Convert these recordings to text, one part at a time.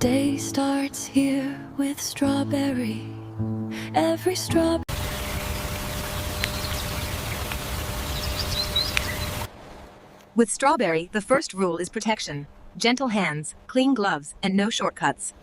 Day starts here with strawberry. Every strawberry. With strawberry, the first rule is protection. Gentle hands, clean gloves, and no shortcuts.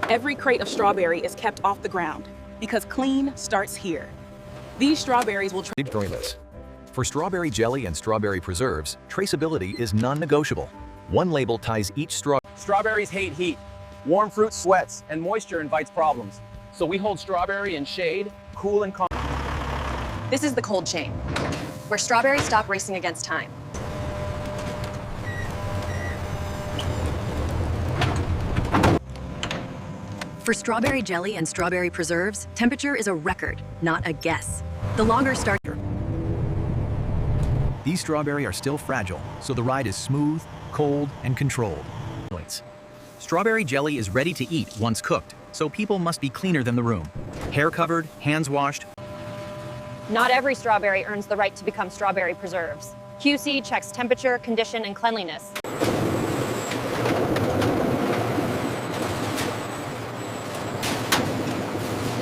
Every crate of strawberry is kept off the ground because clean starts here. These strawberries will Joyless. For strawberry jelly and strawberry preserves, traceability is non-negotiable. One label ties each straw. Strawberries hate heat. Warm fruit sweats, and moisture invites problems. So we hold strawberry in shade, cool and calm. This is the cold chain, where strawberries stop racing against time. For strawberry jelly and strawberry preserves, temperature is a record, not a guess. The longer start. These strawberry are still fragile, so the ride is smooth, cold, and controlled. Strawberry jelly is ready to eat once cooked, so people must be cleaner than the room. Hair covered, hands washed. Not every strawberry earns the right to become strawberry preserves. QC checks temperature, condition, and cleanliness.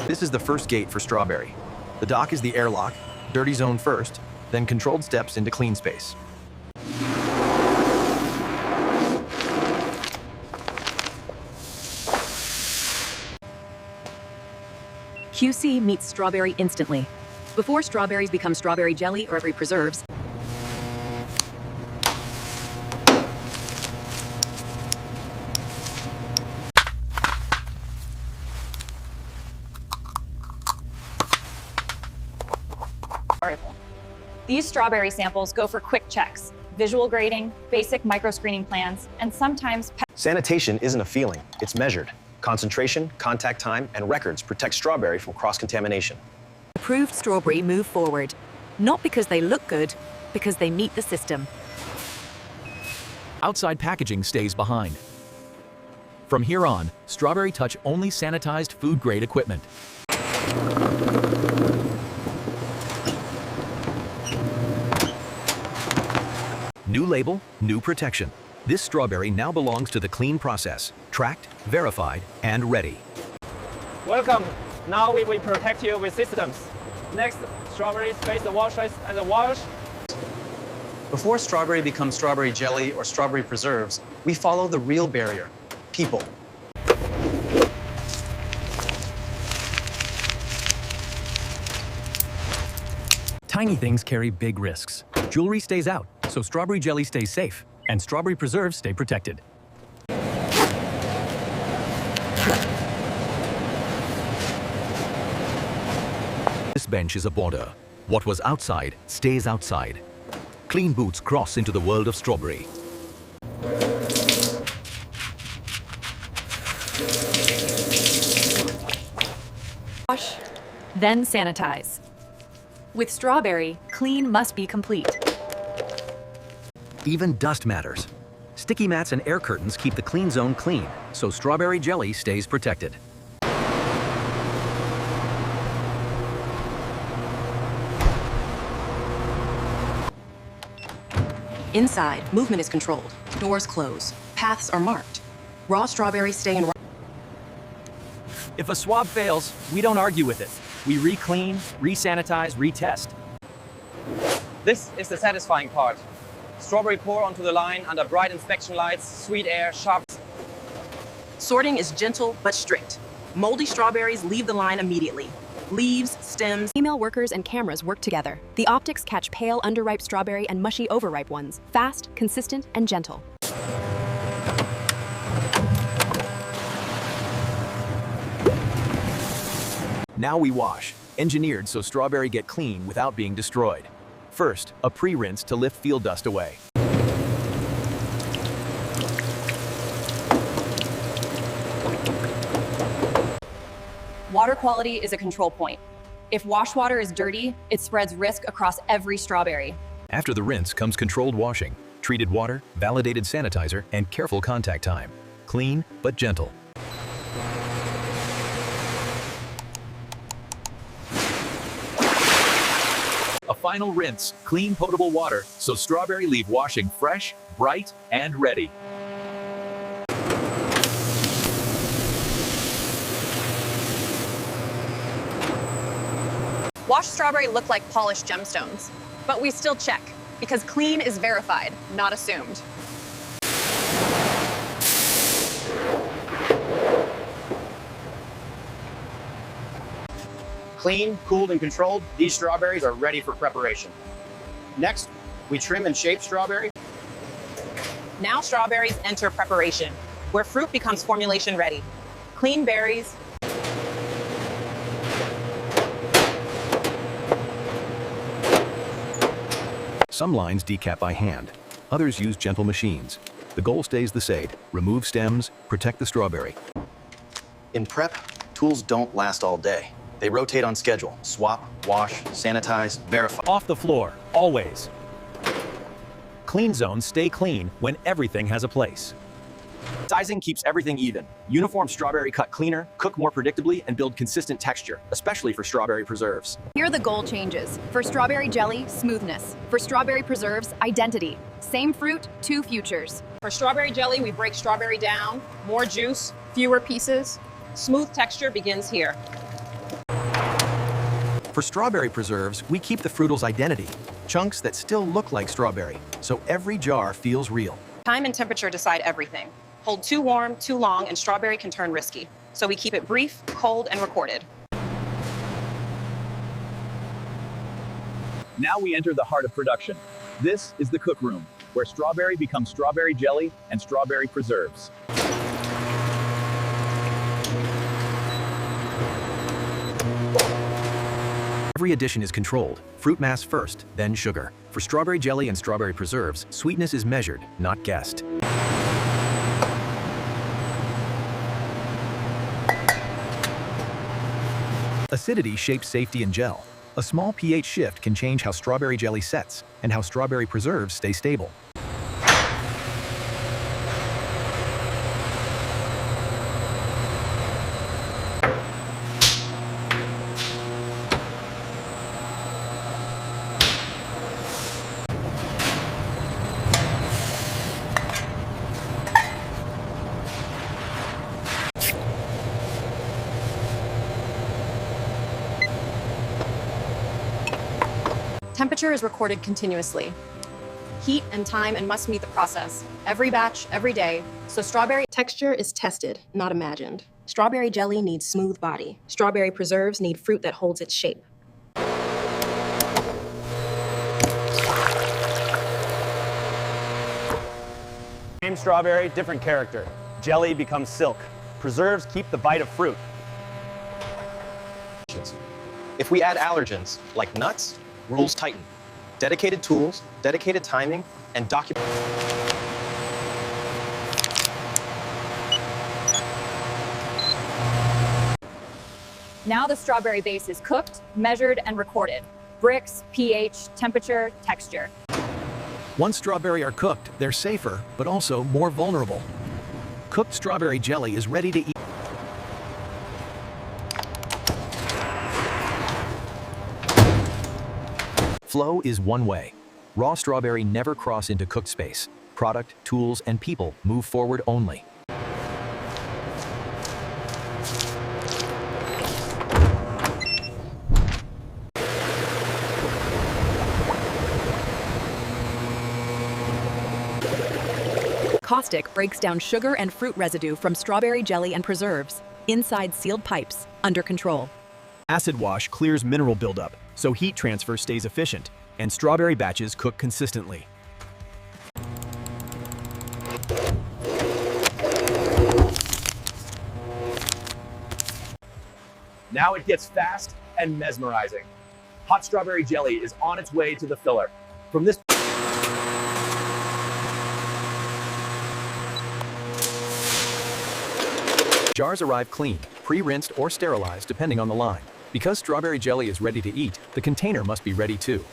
This is the first gate for strawberry. The dock is the airlock, dirty zone first, then controlled steps into clean space. QC meets strawberry instantly. Before strawberries become strawberry jelly or strawberry preserves, These strawberry samples go for quick checks, visual grading, basic microscreening plans, and sometimes Sanitation isn't a feeling, it's measured. Concentration, contact time, and records protect strawberry from cross-contamination. approved strawberry move forward. Not because they look good, because they meet the system. Outside packaging stays behind. From here on, strawberry touch only sanitized food-grade equipment. New label, new protection. This strawberry now belongs to the clean process, tracked, verified, and ready. Welcome. Now we will protect you with systems. Next, strawberries face the washlist and the wash. Before strawberry becomes strawberry jelly or strawberry preserves, we follow the real barrier, people. Tiny things carry big risks. Jewelry stays out, so strawberry jelly stays safe, and strawberry preserves stay protected. This bench is a border. What was outside stays outside. Clean boots cross into the world of strawberry. Wash, then sanitize. With strawberry, clean must be complete. Even dust matters. Sticky mats and air curtains keep the clean zone clean, so strawberry jelly stays protected. Inside, movement is controlled. Doors close. Paths are marked. Raw strawberries stay in. If a swab fails, we don't argue with it. We re-clean, re-sanitize, retest. This is the satisfying part. Strawberry pour onto the line under bright inspection lights, sweet air, sharp. Sorting is gentle but strict. Moldy strawberries leave the line immediately. Leaves, stems. Female workers and cameras work together. The optics catch pale, underripe strawberry and mushy, overripe ones. Fast, consistent, and gentle. Now we wash, engineered so strawberry get clean without being destroyed. First, a pre-rinse to lift field dust away. water quality is a control point. If wash water is dirty, it spreads risk across every strawberry. After the rinse comes controlled washing, treated water, validated sanitizer, and careful contact time. Clean, but gentle. A final rinse, clean potable water, so strawberry leave washing fresh, bright, and ready. Washed strawberry look like polished gemstones, but we still check because clean is verified, not assumed. Clean, cooled, and controlled, these strawberries are ready for preparation. Next, we trim and shape strawberry. Now strawberries enter preparation, where fruit becomes formulation ready. Clean berries, Some lines decap by hand. Others use gentle machines. The goal stays the same. Remove stems, protect the strawberry. In prep, tools don't last all day. They rotate on schedule. Swap, wash, sanitize, verify. Off the floor, always. Clean zones stay clean when everything has a place. Sizing keeps everything even. Uniform strawberry cut cleaner, cook more predictably, and build consistent texture, especially for strawberry preserves. Here the goal changes. For strawberry jelly, smoothness. For strawberry preserves, identity. Same fruit, two futures. for strawberry jelly, we break strawberry down, more juice, fewer pieces. Smooth texture begins here. For strawberry preserves, we keep the fruital's identity, chunks that still look like strawberry, so every jar feels real. Time and temperature decide everything. Hold too warm, too long, and strawberry can turn risky. So we keep it brief, cold, and recorded. Now we enter the heart of production. This is the cook room, where strawberry becomes strawberry jelly and strawberry preserves. Every addition is controlled. Fruit mass first, then sugar. For strawberry jelly and strawberry preserves, sweetness is measured, not guessed. Acidity shapes safety in gel. A small pH shift can change how strawberry jelly sets and how strawberry preserves stay stable. Temperature is recorded continuously. Heat and time and must meet the process. Every batch, every day. So strawberry texture is tested, not imagined. Strawberry jelly needs smooth body. Strawberry preserves need fruit that holds its shape. Same strawberry, different character. Jelly becomes silk. Preserves keep the bite of fruit. If we add allergens, like nuts, rules tighten. Dedicated tools, dedicated timing, and document. Now the strawberry base is cooked, measured, and recorded. Brix, pH, temperature, texture. Once strawberry are cooked, they're safer, but also more vulnerable. Cooked strawberry jelly is ready to eat. Flow is one way. Raw strawberry never cross into cooked space. Product, tools, and people move forward only. Caustic breaks down sugar and fruit residue from strawberry jelly and preserves, inside sealed pipes, under control. Acid wash clears mineral buildup, so heat transfer stays efficient, and strawberry batches cook consistently. Now it gets fast and mesmerizing. Hot strawberry jelly is on its way to the filler. From this Jars arrive clean, pre-rinsed or sterilized depending on the line. Because strawberry jelly is ready to eat, the container must be ready too.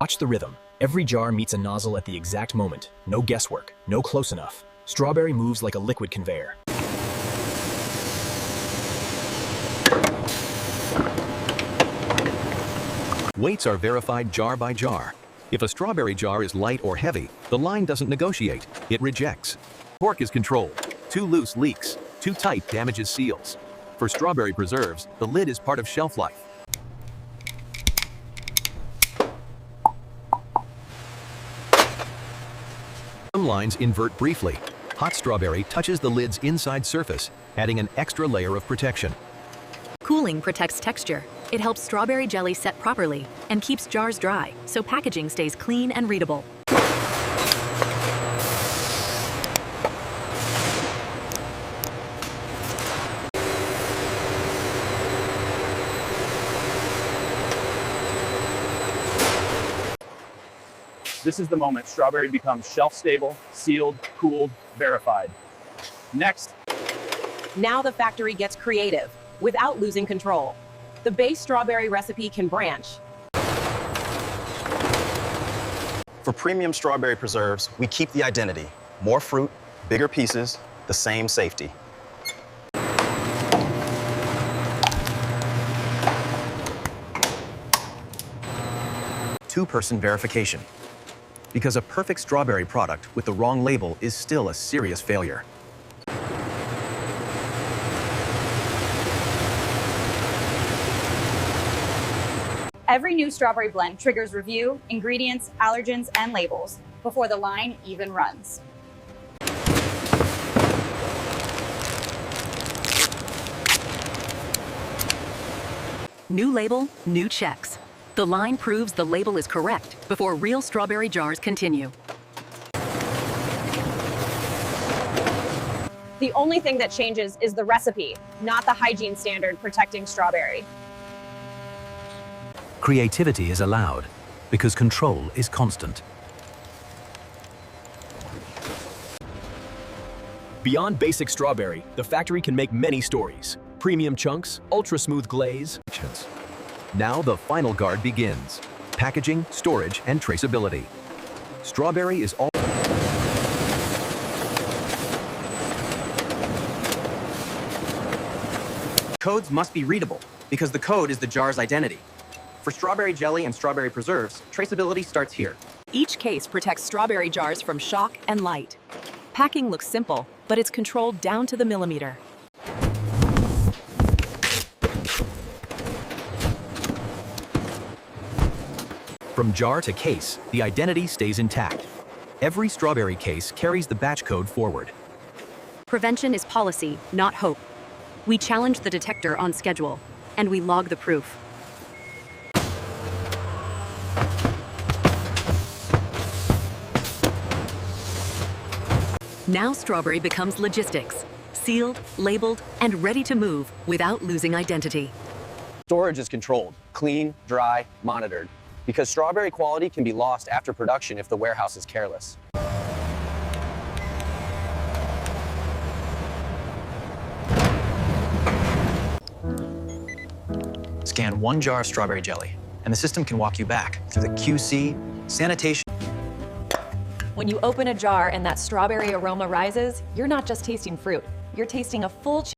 Watch the rhythm. Every jar meets a nozzle at the exact moment. No guesswork, no close enough. Strawberry moves like a liquid conveyor. Weights are verified jar by jar. If a strawberry jar is light or heavy, the line doesn't negotiate, it rejects. Torque is controlled. Too loose leaks, too tight damages seals. For strawberry preserves, the lid is part of shelf life. Some lines invert briefly. Hot strawberry touches the lid's inside surface, adding an extra layer of protection. Cooling protects texture. It helps strawberry jelly set properly and keeps jars dry, so packaging stays clean and readable. This is the moment strawberry becomes shelf-stable, sealed, cooled, verified. Next, Now the factory gets creative without losing control. The base strawberry recipe can branch. For premium strawberry preserves, we keep the identity. More fruit, bigger pieces, the same safety. Two-person verification. Because a perfect strawberry product with the wrong label is still a serious failure. Every new strawberry blend triggers review, ingredients, allergens, and labels before the line even runs. New label, new checks. The line proves the label is correct before real strawberry jars continue. The only thing that changes is the recipe, not the hygiene standard protecting strawberry. Creativity is allowed because control is constant. Beyond basic strawberry, the factory can make many stories. Premium chunks, ultra-smooth glaze. Now the final guard begins. Packaging, storage, and traceability. Strawberry is all... Codes must be readable because the code is the jar's identity. For strawberry jelly and strawberry preserves, traceability starts here. Each case protects strawberry jars from shock and light. Packing looks simple, but it's controlled down to the millimeter. From jar to case, the identity stays intact. Every strawberry case carries the batch code forward. Prevention is policy, not hope. We challenge the detector on schedule, and we log the proof. Now strawberry becomes logistics, sealed, labeled, and ready to move without losing identity. Storage is controlled, clean, dry, monitored, because strawberry quality can be lost after production if the warehouse is careless. Scan one jar of strawberry jelly, and the system can walk you back through the QC, sanitation. When you open a jar and that strawberry aroma rises, you're not just tasting fruit, you're tasting a full